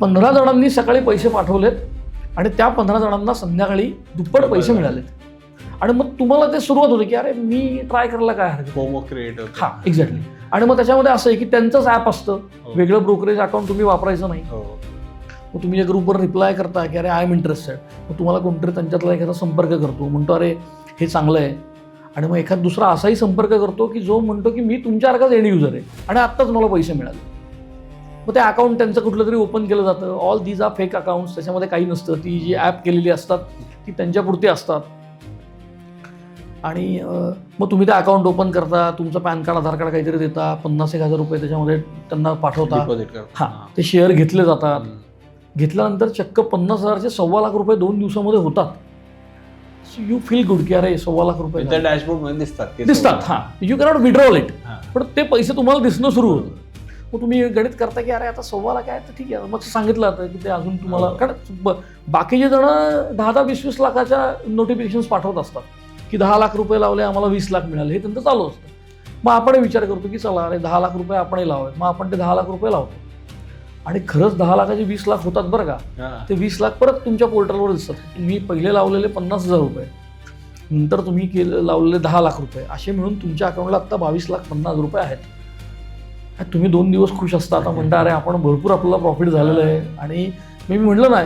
15 जणांनी सकाळी पैसे पाठवलेत आणि त्या 15 जणांना संध्याकाळी दुप्पट पैसे मिळालेत. आणि मग तुम्हाला ते सुरुवात होते की अरे मी ट्राय करायला काय हरकत. फोमो क्रिएट होतो. हा एक्झॅक्टली. आणि मग त्याच्यामध्ये असं आहे की त्यांचंच ॲप असतं, वेगळं ब्रोकरेज अकाउंट तुम्ही वापरायचं नाही. मग तुम्ही या ग्रुपवर रिप्लाय करता की अरे आय एम इंटरेस्टेड. मग तुम्हाला कोणतरी त्यांच्यातला एखादा संपर्क करतो, म्हणतो अरे हे चांगलं आहे. आणि मग एखादा दुसरा असाही संपर्क करतो की जो म्हणतो की मी तुमच्यासारखाच एंड युजर आहे आणि आत्ताच मला पैसे मिळाले. मग ते अकाउंट त्यांचं कुठलं तरी ओपन केलं जातं. All these are fake accounts. त्याच्यामध्ये काही नसतं. ती जी ॲप केलेली असतात ती त्यांच्यापुरती असतात. आणि मग तुम्ही ते अकाउंट ओपन करता, तुमचं पॅन कार्ड आधार कार्ड काहीतरी देता, 50,000 रुपये त्याच्यामध्ये त्यांना पाठवता. हां, ते शेअर घेतले जातात. घेतल्यानंतर चक्क 50,000चे 1.25 लाख रुपये 2 दिवसामध्ये होतात. सो यू फील गुड की अरे 1.25 लाख रुपये त्या डॅशबोर्डमध्ये दिसतात. हां, यू कॅनॉट विड्रॉल इट. पण ते पैसे तुम्हाला दिसणं सुरू होतं. मग तुम्ही गणित करता की अरे आता 1.25 लाख आहे तर ठीक आहे. मग सांगितलं जातं की ते अजून तुम्हाला, कारण बाकीचे जण 10-20 लाखाच्या नोटिफिकेशन्स पाठवत असतात की 10 लाख रुपये लावले आम्हाला 20 लाख मिळाले. हे त्यांचं चालू असतं. मग आपण विचार करतो की चला अरे 10 लाख रुपये आपणही लावावेत. मग आपण ते 10 लाख रुपये लावतो आणि खरंच 10 लाखाचे 20 लाख होतात बरं का. ते 20 लाख परत तुमच्या पोर्टलवर दिसतात. तुम्ही पहिले लावलेले 50,000 रुपये, नंतर तुम्ही लावलेले 10 लाख रुपये, असे मिळून तुमच्या अकाउंटला आत्ता 22,50,000 रुपये आहेत. तुम्ही 2 दिवस खुश असता. आता म्हणता अरे आपण भरपूर आपल्याला प्रॉफिट झालेलं आहे. आणि मी म्हटलं ना